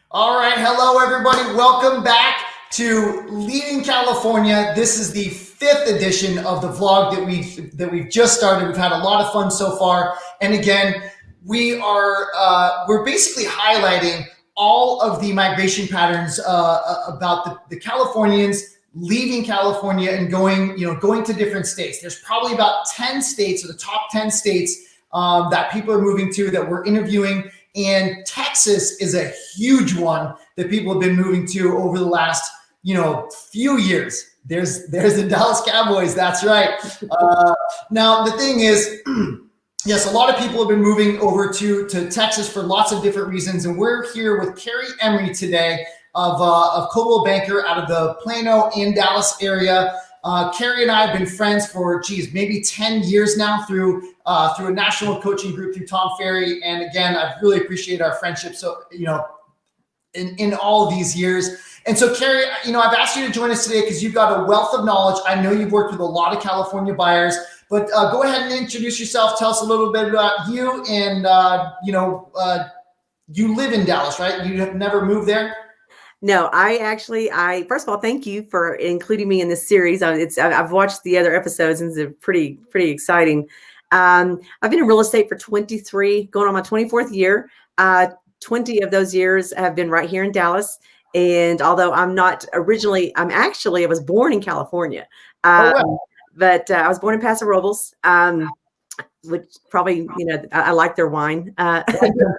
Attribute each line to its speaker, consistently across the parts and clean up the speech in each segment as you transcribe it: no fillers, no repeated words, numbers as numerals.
Speaker 1: All right, hello everybody. Welcome back to Leaving California. This is the fifth edition of the vlog that we've just started. We've had a lot of fun so far, and again, we're basically highlighting all of the migration patterns about the Californians leaving California and going to different states. There's probably about 10 states, or the top 10 states that people are moving to that we're interviewing. And Texas is a huge one that people have been moving to over the last, few years. There's the Dallas Cowboys. That's right. Now the thing is, yes, a lot of people have been moving over to Texas for lots of different reasons, and we're here with Keri Emery today of Coldwell Banker out of the Plano and Dallas area. Keri and I have been friends for, maybe 10 years now through a national coaching group through Tom Ferry. And again, I've really appreciated our friendship. So, in all of these years. And so Keri, I've asked you to join us today because you've got a wealth of knowledge. I know you've worked with a lot of California buyers, but go ahead and introduce yourself. Tell us a little bit about you. And, you live in Dallas, right? You have never moved there?
Speaker 2: No, I first of all, thank you for including me in this series. I've watched the other episodes and it's pretty exciting. I've been in real estate for 23, going on my 24th year. 20 of those years have been right here in Dallas. And although I was born in California, but I was born in Paso Robles, which probably, I like their wine.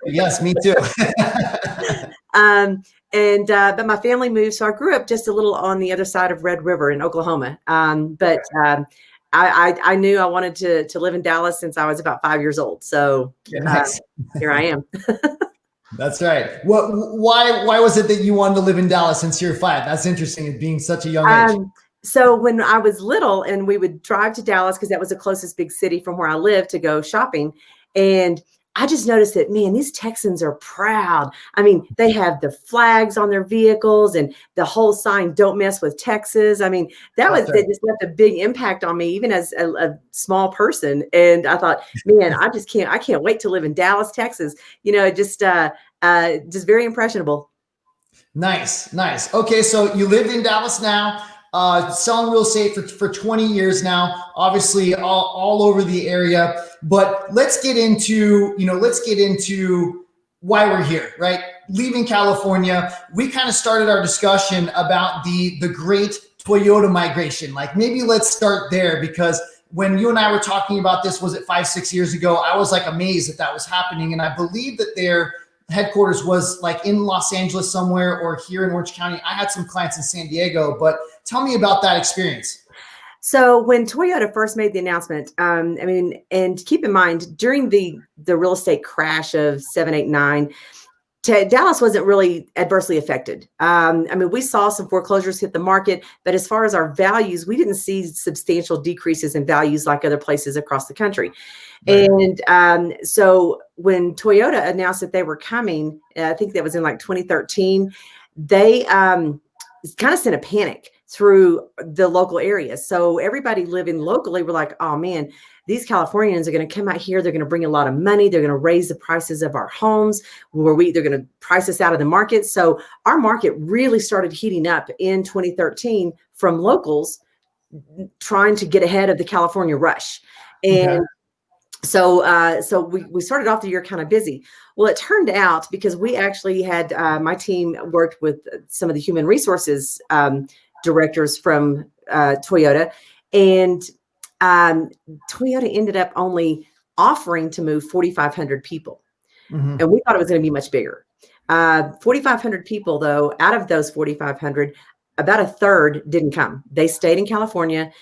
Speaker 1: Yes, me too.
Speaker 2: But my family moved, so I grew up just a little on the other side of Red River in Oklahoma. I knew I wanted to live in Dallas since I was about 5 years old. So here I am.
Speaker 1: That's right. Why was it that you wanted to live in Dallas since you're 5? That's interesting, being such a young age.
Speaker 2: So when I was little and we would drive to Dallas, because that was the closest big city from where I lived, to go shopping. And I just noticed that, man, these Texans are proud. I mean, they have the flags on their vehicles and the whole sign, "Don't mess with Texas." I mean, that just left a big impact on me, even as a small person. And I thought, man, I can't wait to live in Dallas, Texas. Just very impressionable.
Speaker 1: Nice. Okay, so you live in Dallas now, selling real estate for 20 years now, obviously all over the area. But let's get into why we're here, right? Leaving California, we kind of started our discussion about the great Toyota migration. Like, maybe let's start there, because when you and I were talking about this, was it 5-6 years ago? I was like amazed that was happening. And I believe that their headquarters was like in Los Angeles somewhere, or here in Orange County. I had some clients in San Diego, but tell me about that experience.
Speaker 2: So when Toyota first made the announcement, and keep in mind, during the real estate crash of 7, 8, 9, Dallas wasn't really adversely affected. We saw some foreclosures hit the market, but as far as our values, we didn't see substantial decreases in values like other places across the country. Right. And so when Toyota announced that they were coming, I think that was in like 2013, they kind of sent a panic through the local areas. So everybody living locally were like, oh man, these Californians are going to come out here. They're going to bring a lot of money. They're going to raise the prices of our homes, they're going to price us out of the market. So our market really started heating up in 2013 from locals trying to get ahead of the California rush. And okay. So we started off the year kind of busy. Well, it turned out, because we actually had, my team worked with some of the human resources directors from Toyota, and Toyota ended up only offering to move 4,500 people. Mm-hmm. And we thought it was going to be much bigger. 4,500 people, though, out of those 4,500, about a third didn't come. They stayed in California.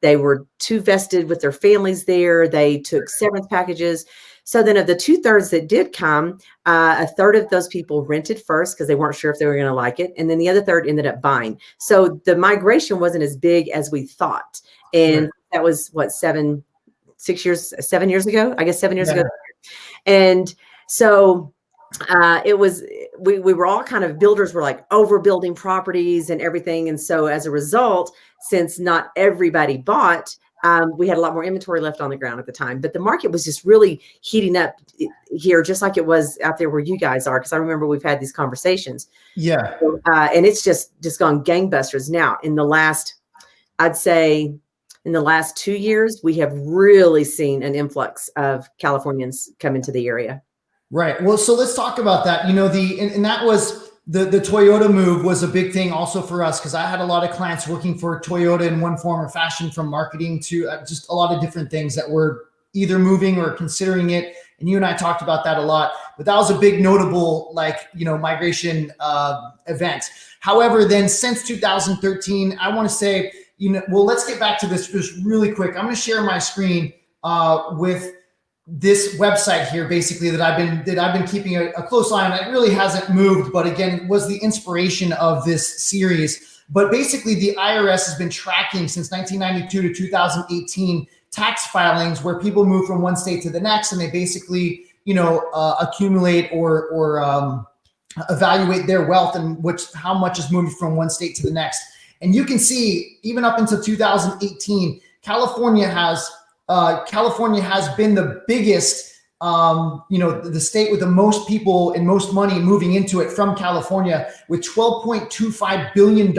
Speaker 2: They were too vested with their families there. They took severance packages. So then of the 2/3 that did come, a third of those people rented first because they weren't sure if they were going to like it. And then the other third ended up buying. So the migration wasn't as big as we thought. And right. That was what, 7 years ago, I guess 7 years ago. And so we were all kind of, builders were like overbuilding properties and everything. And so as a result, since not everybody bought, We had a lot more inventory left on the ground at the time, but the market was just really heating up here, just like it was out there where you guys are. Because I remember we've had these conversations.
Speaker 1: Yeah.
Speaker 2: So, and it's just gone gangbusters. Now, I'd say in the last 2 years, we have really seen an influx of Californians come into the area.
Speaker 1: Right. Well, so let's talk about that. And that was the Toyota move was a big thing also for us, because I had a lot of clients working for Toyota in one form or fashion, from marketing to just a lot of different things that were either moving or considering it. And you and I talked about that a lot, but that was a big notable, migration event. However, then since 2013, I want to say, let's get back to this just really quick. I'm going to share my screen with this website here, basically, that I've been keeping a close eye on. It really hasn't moved, but again, it was the inspiration of this series. But basically, the IRS has been tracking since 1992 to 2018 tax filings where people move from one state to the next, and they basically, accumulate or evaluate their wealth and how much is moving from one state to the next. And you can see, even up until 2018, California has been the biggest, the state with the most people and most money moving into it from California, with $12.25 billion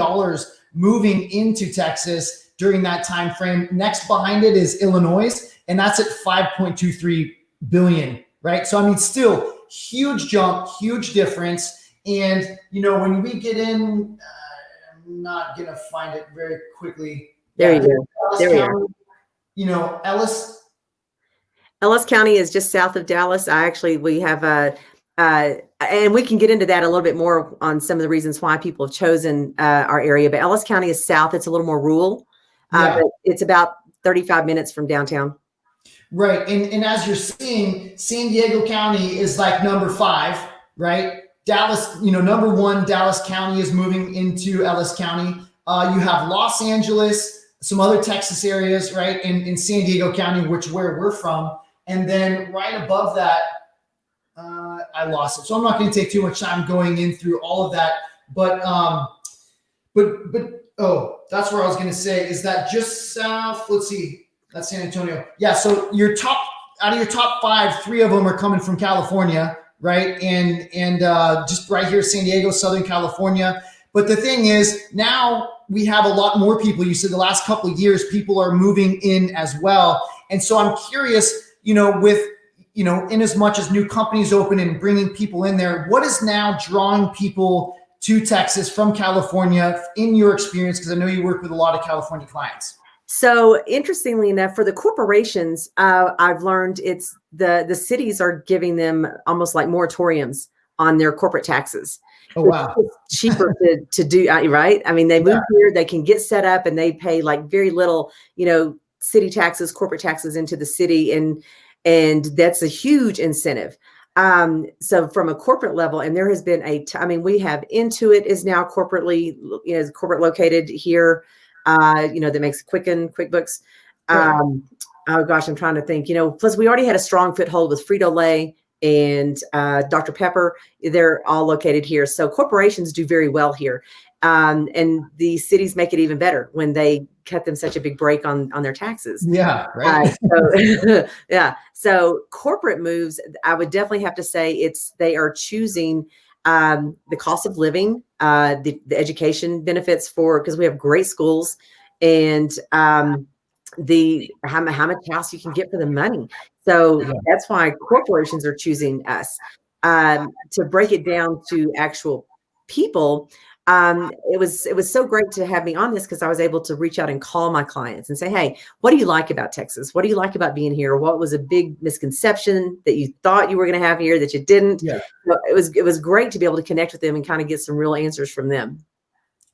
Speaker 1: moving into Texas during that time frame. Next behind it is Illinois, and that's at $5.23 billion, right? So, I mean, still huge jump, huge difference. And, when we get in, I'm not going to find it very quickly.
Speaker 2: There you go. There we are.
Speaker 1: Ellis
Speaker 2: County is just south of Dallas. We have and we can get into that a little bit more on some of the reasons why people have chosen our area. But Ellis County is south. It's a little more rural. But it's about 35 minutes from downtown.
Speaker 1: Right. And as you're seeing, San Diego County is like number 5, right? Dallas, number 1, Dallas County is moving into Ellis County. You have Los Angeles, some other Texas areas, right? In San Diego County, where we're from. And then right above that, I lost it. So I'm not going to take too much time going in through all of that. But that's where I was going to say, is that just south? Let's see. That's San Antonio. Yeah. So out of your top 5, 3 of them are coming from California, right? And just right here, San Diego, Southern California. But the thing is, now we have a lot more people. You said the last couple of years, people are moving in as well. And so I'm curious, with, in as much as new companies open and bringing people in there, what is now drawing people to Texas from California in your experience? Because I know you work with a lot of California clients.
Speaker 2: So interestingly enough, for the corporations, I've learned it's the cities are giving them almost like moratoriums on their corporate taxes.
Speaker 1: Oh, wow.
Speaker 2: It's cheaper to do, right? I mean, they move here, they can get set up, and they pay like very little, city taxes, corporate taxes into the city. And that's a huge incentive. So from a corporate level, and there has been we have Intuit is now corporate located here, that makes QuickBooks. Oh gosh, I'm trying to think, plus we already had a strong foothold with Frito-Lay and Dr. Pepper. They're all located here. So corporations do very well here. And the cities make it even better when they cut them such a big break on their taxes.
Speaker 1: Yeah, right.
Speaker 2: So corporate moves, I would definitely have to say they are choosing the cost of living, the education benefits because we have great schools, and how much house you can get for the money. So that's why corporations are choosing us. To break it down to actual people, it was so great to have me on this, because I was able to reach out and call my clients and say, hey, what do you like about Texas? What do you like about being here? What was a big misconception that you thought you were going to have here that you didn't? Yeah. So it was great to be able to connect with them and kind of get some real answers from them.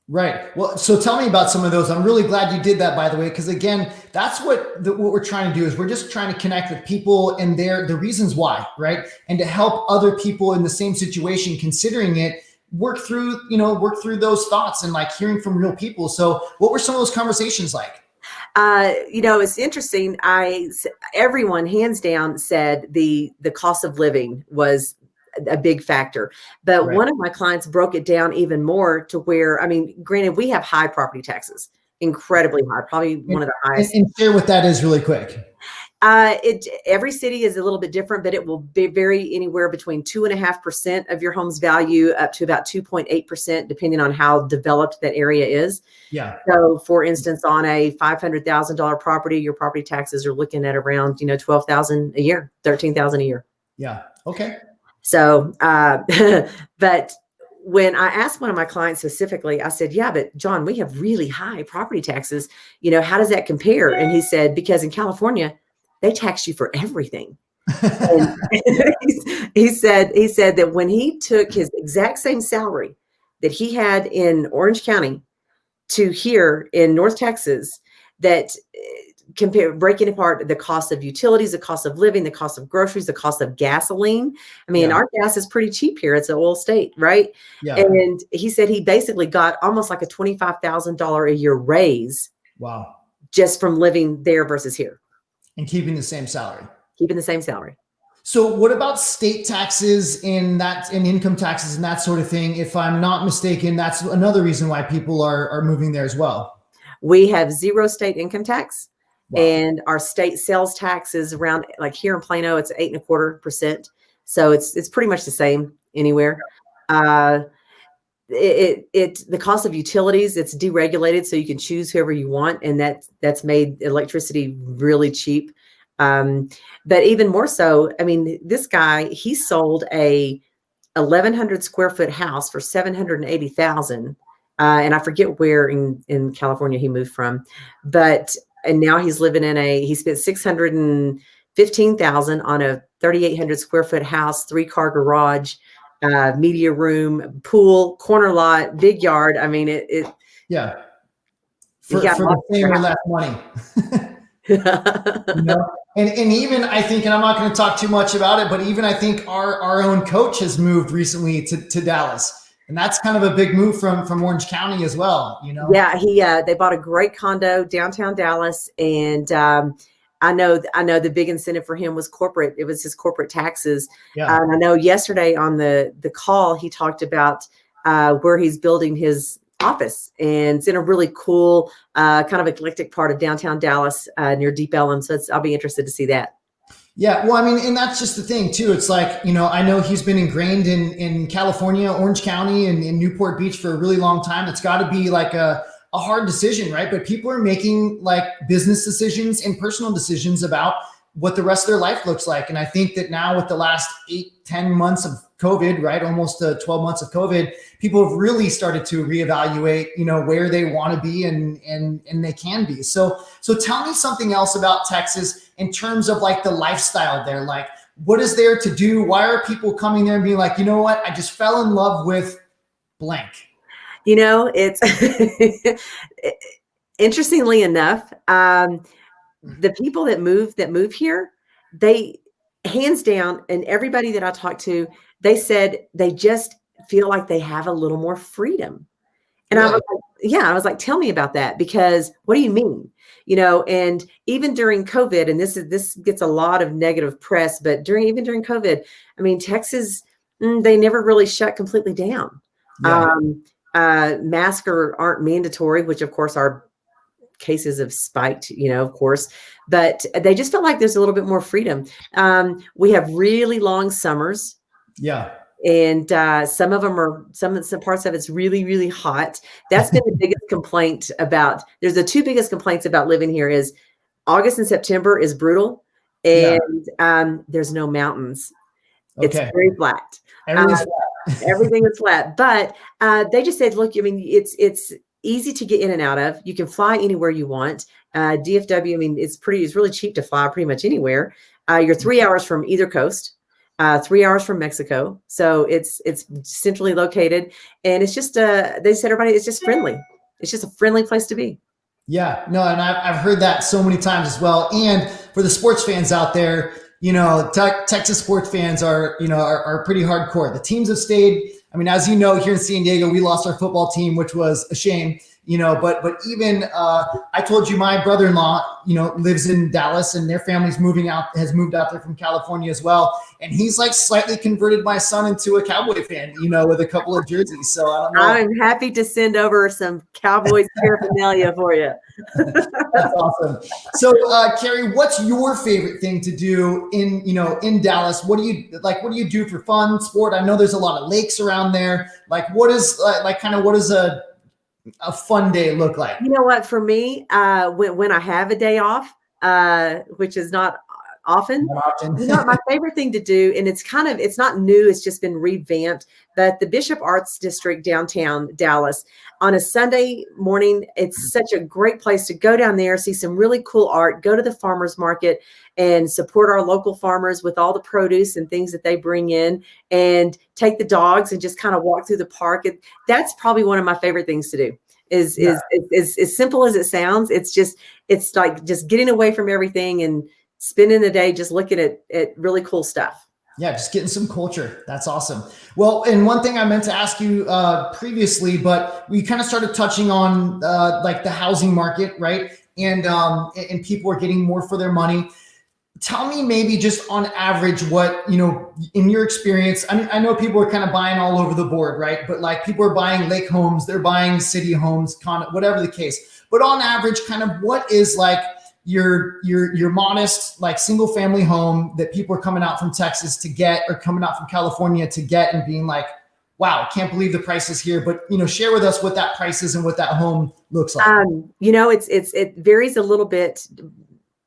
Speaker 1: Right. Well, so tell me about some of those. I'm really glad you did that, by the way, because again, that's what we're trying to do, is we're just trying to connect with people and the reasons why, right? And to help other people in the same situation, considering it, work through those thoughts and like hearing from real people. So what were some of those conversations like?
Speaker 2: It's interesting. Everyone hands down said the cost of living was a big factor, but one of my clients broke it down even more to where, granted, we have high property taxes. incredibly high, probably one of the highest.
Speaker 1: And share what that is really quick.
Speaker 2: Every city is a little bit different, but it will vary anywhere between 2.5% of your home's value up to about 2.8%, depending on how developed that area is.
Speaker 1: Yeah.
Speaker 2: So, for instance, on a $500,000 property, your property taxes are looking at around, $12,000 a year, $13,000 a year.
Speaker 1: Yeah. Okay.
Speaker 2: So, but when I asked one of my clients specifically, I said, yeah, but John, we have really high property taxes. How does that compare? And he said, because in California, they tax you for everything. And he said that when he took his exact same salary that he had in Orange County to here in North Texas, that breaking apart the cost of utilities, the cost of living, the cost of groceries, the cost of gasoline. I mean, our gas is pretty cheap here. It's an oil state, right?
Speaker 1: Yeah.
Speaker 2: And he said he basically got almost like a $25,000 a year raise.
Speaker 1: Wow.
Speaker 2: Just from living there versus here.
Speaker 1: And keeping the same salary.
Speaker 2: Keeping the same salary.
Speaker 1: So what about state taxes and income taxes and that sort of thing? If I'm not mistaken, that's another reason why people are moving there as well.
Speaker 2: We have 0 state income tax.
Speaker 1: Wow.
Speaker 2: And our state sales tax is around, like here in Plano, it's 8.25%. So it's pretty much the same anywhere. The cost of utilities, it's deregulated, so you can choose whoever you want, and that's made electricity really cheap. But even more so, I mean, this guy, he sold a 1,100 square foot house for $780,000, and I forget where in California he moved from, and now he's living he spent $615,000 on a 3,800 square foot house, 3-car garage. Media room, pool, corner lot, big yard. I mean,
Speaker 1: yeah. For the same or less money. And even I think, and I'm not going to talk too much about it, but even I think our own coach has moved recently to Dallas, and that's kind of a big move from Orange County as well.
Speaker 2: Yeah, they bought a great condo downtown Dallas, and I know the big incentive for him was corporate. It was his corporate taxes.
Speaker 1: Yeah.
Speaker 2: I know yesterday on the call, he talked about where he's building his office, and it's in a really cool kind of eclectic part of downtown Dallas near Deep Ellum. So I'll be interested to see that.
Speaker 1: Yeah. Well, I mean, and that's just the thing too. It's like, I know he's been ingrained in California, Orange County, and in Newport Beach for a really long time. It's got to be like a hard decision, right? But people are making like business decisions and personal decisions about what the rest of their life looks like. And I think that now with the last 8-10 months of COVID, right? Almost 12 months of COVID, people have really started to reevaluate, where they want to be and they can be. So tell me something else about Texas in terms of like the lifestyle there. Like, what is there to do? Why are people coming there and being like, you know what? I just fell in love with blank.
Speaker 2: It's interestingly enough, the people that move here, they hands down, and everybody that I talked to, they said they just feel like they have a little more freedom. And really? I was like, tell me about that, because what do you mean? And even during COVID, and this gets a lot of negative press, but even during COVID, I mean, Texas, they never really shut completely down. Yeah. Masks aren't mandatory, which of course our cases have spiked, of course, but they just felt like there's a little bit more freedom. We have really long summers.
Speaker 1: Yeah.
Speaker 2: And some parts of it's really, really hot. That's been the biggest complaint there's the 2 biggest complaints about living here is August and September is brutal. And there's no mountains. Okay. It's very flat. Everything is flat, but they just said, look, I mean, it's easy to get in and out of. You can fly anywhere you want. DFW, I mean, it's really cheap to fly pretty much anywhere. You're 3 hours from either coast, 3 hours from Mexico. So it's centrally located, and it's just, they said, everybody, it's just friendly. It's just a friendly place to be.
Speaker 1: Yeah, no, and I've heard that so many times as well. And for the sports fans out there, Texas sports fans are pretty hardcore. The teams have stayed. I mean, as you know, here in San Diego, we lost our football team, which was a shame. but even I told you my brother-in-law, lives in Dallas, and their family's has moved out there from California as well. And he's like slightly converted my son into a Cowboy fan, with a couple of jerseys. So I don't know.
Speaker 2: I'm happy to send over some Cowboys paraphernalia for you.
Speaker 1: That's awesome. So, Keri, what's your favorite thing to do in Dallas? What do you do for fun, sport? I know there's a lot of lakes around there. Like, what does a fun day look like?
Speaker 2: You know what? For me, when I have a day off, which is not often. My favorite thing to do, and it's not new, it's just been revamped, but the Bishop Arts District downtown Dallas on a Sunday morning, it's such a great place to go down there, see some really cool art, go to the farmers market and support our local farmers with all the produce and things that they bring in, and take the dogs and just kind of walk through the park. That's probably one of my favorite things to do. Is as simple as it sounds. It's like just getting away from everything and spending the day just looking at really cool stuff.
Speaker 1: Yeah, just getting some culture. That's awesome. Well, and one thing I meant to ask you previously, but we kind of started touching on like the housing market, right? And people are getting more for their money. Tell me maybe just on average what, in your experience, I know people are kind of buying all over the board, right? But like people are buying lake homes, they're buying city homes, whatever the case. But on average, kind of what is like your modest, like single family home that people are coming out from Texas to get, or coming out from California to get, and being like, wow, can't believe the price is here. But, share with us what that price is and what that home looks like.
Speaker 2: It varies a little bit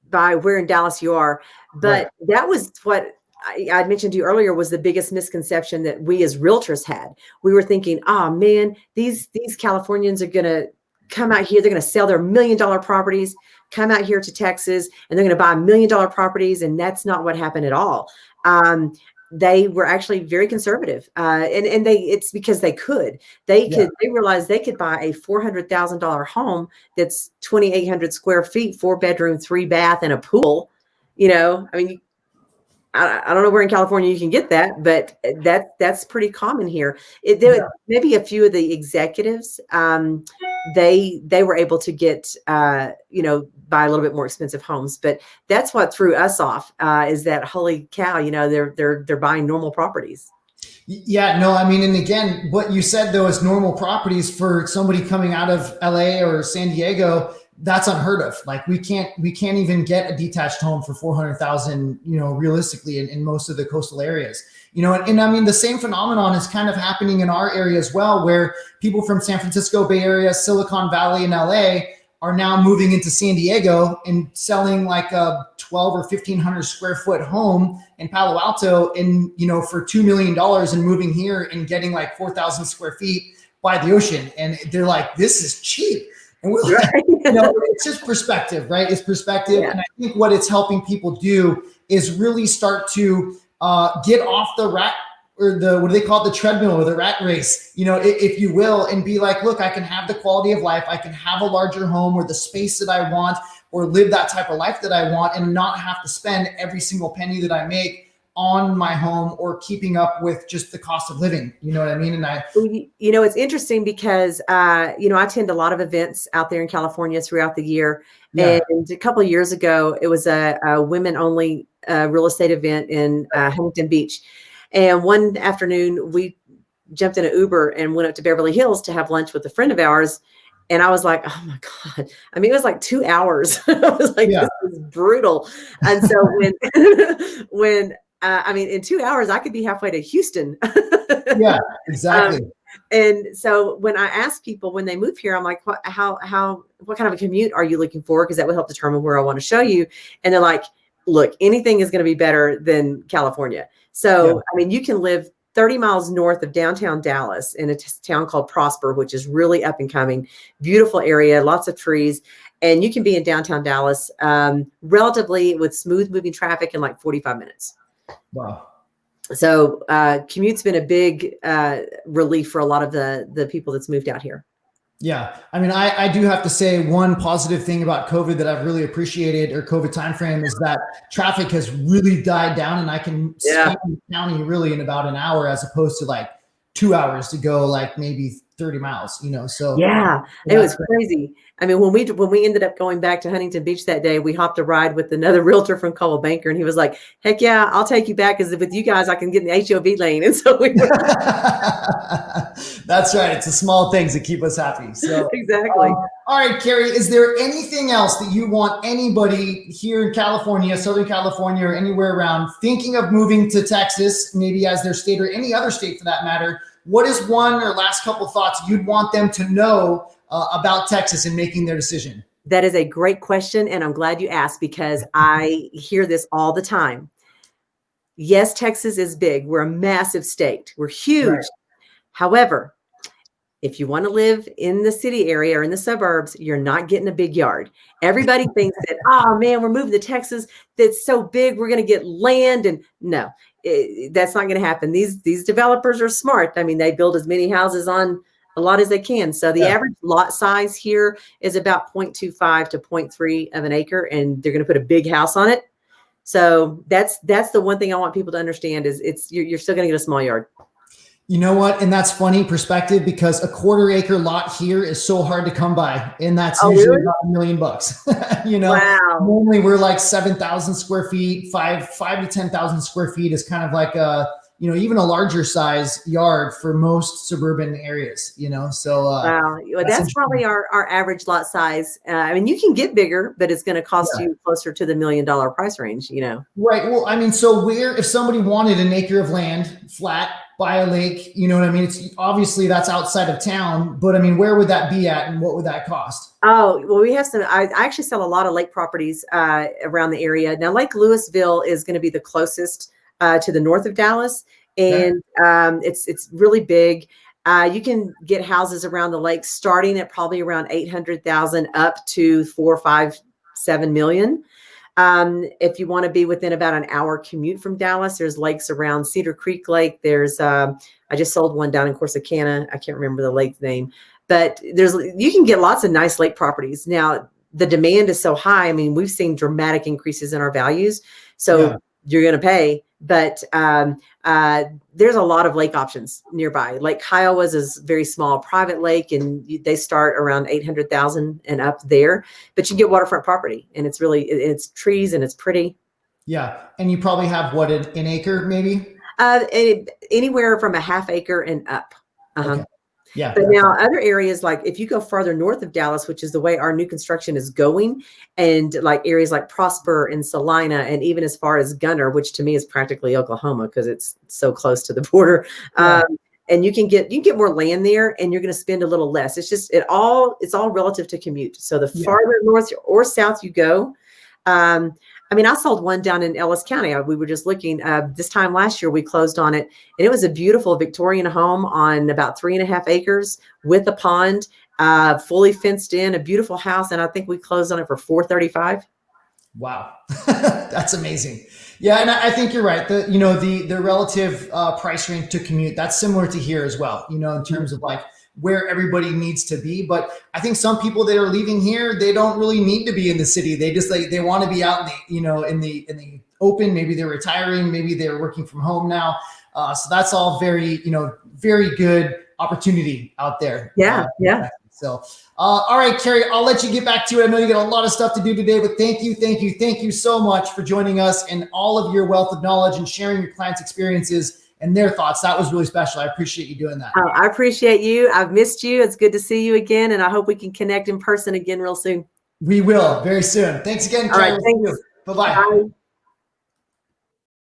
Speaker 2: by where in Dallas you are, but right. That was what I mentioned to you earlier was the biggest misconception that we as realtors had. We were thinking, oh man, these Californians are going to come out here. They're going to sell their $1 million properties, come out here to Texas, and they're going to buy $1 million properties. And that's not what happened at all. They were actually very conservative. It's because they could. They realized they could buy a $400,000 home that's 2,800 square feet, 4-bedroom, 3-bath, and a pool. I don't know where in California you can get that, but that's pretty common here. Maybe a few of the executives, they were able to get, buy a little bit more expensive homes, but that's what threw us off, is that, holy cow, they're buying normal properties.
Speaker 1: Yeah, no, and again, what you said though is normal properties for somebody coming out of LA or San Diego. That's unheard of. Like we can't even get a detached home for 400,000, realistically in most of the coastal areas, and the same phenomenon is kind of happening in our area as well, where people from San Francisco Bay Area, Silicon Valley, and LA are now moving into San Diego and selling like a 12 or 1,500 square foot home in Palo Alto for $2 million, and moving here and getting like 4,000 square feet by the ocean. And they're like, this is cheap. And we're like, it's just perspective, right? It's perspective. Yeah. And I think what it's helping people do is really start to get off the rat, or what do they call it? The treadmill, or the rat race, if you will, and be like, look, I can have the quality of life. I can have a larger home or the space that I want, or live that type of life that I want, and not have to spend every single penny that I make on my home or keeping up with just the cost of living. You know what I mean? And
Speaker 2: it's interesting because, I attend a lot of events out there in California throughout the year. Yeah. And a couple of years ago, it was a women only real estate event in Huntington Beach. And one afternoon we jumped in an Uber and went up to Beverly Hills to have lunch with a friend of ours. And I was like, oh my God. It was like 2 hours. I was like, This is brutal. And so when in 2 hours, I could be halfway to Houston.
Speaker 1: Yeah, exactly.
Speaker 2: And so when I ask people when they move here, I'm like, what kind of a commute are you looking for? Because that will help determine where I want to show you. And they're like, look, anything is going to be better than California. So, you can live 30 miles north of downtown Dallas in a town called Prosper, which is really up and coming, beautiful area, lots of trees. And you can be in downtown Dallas relatively with smooth moving traffic in like 45 minutes.
Speaker 1: Wow.
Speaker 2: So commute's been a big relief for a lot of the people that's moved out here.
Speaker 1: Yeah. I do have to say one positive thing about COVID that I've really appreciated, or COVID timeframe, is that traffic has really died down, and I can stay in the county really in about an hour, as opposed to like 2 hours to go like maybe 30 miles, so
Speaker 2: yeah, it was crazy. I mean, when we ended up going back to Huntington Beach that day, we hopped a ride with another realtor from Coldwell Banker, and he was like, "Heck yeah, I'll take you back, because with you guys, I can get in the HOV lane." And so we were
Speaker 1: That's right. It's the small things that keep us happy. So
Speaker 2: exactly.
Speaker 1: All right, Keri, is there anything else that you want anybody here in California, Southern California, or anywhere around thinking of moving to Texas, maybe as their state or any other state for that matter? What is one or last couple thoughts you'd want them to know about Texas in making their decision?
Speaker 2: That is a great question, and I'm glad you asked, because I hear this all the time. Yes, Texas is big. We're a massive state. We're huge. Right. However, if you want to live in the city area or in the suburbs, you're not getting a big yard. Everybody thinks that, oh man, we're moving to Texas. That's so big. We're going to get land. And no, that's not going to happen. These developers are smart. I mean, they build as many houses on a lot as they can. So the average lot size here is about 0.25 to 0.3 of an acre, and they're going to put a big house on it. So that's the one thing I want people to understand is you're still going to get a small yard.
Speaker 1: You know what? And that's funny perspective, because a $1/4 acre lot here is so hard to come by. And that's usually
Speaker 2: really?
Speaker 1: about $1 million.
Speaker 2: Wow.
Speaker 1: Normally we're like 7,000 square feet, 5 to 10,000 square feet is kind of like even a larger size yard for most suburban areas, so.
Speaker 2: Wow. Well, that's probably our average lot size. I mean, you can get bigger, but it's going to cost you closer to the $1 million price range,
Speaker 1: Right. Well, I mean, so if somebody wanted an acre of land flat by a lake, you know what I mean? It's obviously that's outside of town, but I mean, where would that be at and what would that cost?
Speaker 2: Oh, well, we have I actually sell a lot of lake properties around the area. Now, Lake Louisville is going to be the closest to the north of Dallas. And it's really big. You can get houses around the lake starting at probably around 800,000 up to 4, 5, 7 million. If you want to be within about an hour commute from Dallas, there's lakes around Cedar Creek Lake. There's, I just sold one down in Corsicana. I can't remember the lake name, but you can get lots of nice lake properties. Now, the demand is so high. I mean, we've seen dramatic increases in our values. So you're going to pay, but there's a lot of lake options nearby. Lake Kiowa's is very small private lake, and they start around 800,000 and up there, but you get waterfront property, and it's trees and it's pretty.
Speaker 1: Yeah. And you probably have an acre maybe?
Speaker 2: Anywhere from a ½ acre and up.
Speaker 1: Okay. Yeah.
Speaker 2: But now other areas, like if you go farther north of Dallas, which is the way our new construction is going, and like areas like Prosper and Salina, and even as far as Gunner, which to me is practically Oklahoma because it's so close to the border. And you can get more land there, and you're going to spend a little less. It's all relative to commute. So the farther north or south you go, I mean, I sold one down in Ellis County. We were just looking this time last year, we closed on it, and it was a beautiful Victorian home on about 3.5 acres with a pond, fully fenced in, a beautiful house. And I think we closed on it for $435,000.
Speaker 1: Wow. That's amazing. Yeah. And I think you're right. The relative price range to commute, that's similar to here as well, in terms of like where everybody needs to be. But I think some people that are leaving here, they don't really need to be in the city. They just they want to be out in the open. Maybe they're retiring, maybe they're working from home now. So that's all very good opportunity out there.
Speaker 2: Yeah.
Speaker 1: So, all right, Keri, I'll let you get back to it. I know you got a lot of stuff to do today, but thank you so much for joining us and all of your wealth of knowledge and sharing your clients' experiences and their thoughts. That was really special. I appreciate you doing that.
Speaker 2: Oh, I appreciate you. I've missed you. It's good to see you again, and I hope we can connect in person again real soon.
Speaker 1: We will very soon. Thanks again, Keri.
Speaker 2: All right, thanks.
Speaker 1: Bye-bye.
Speaker 2: Bye.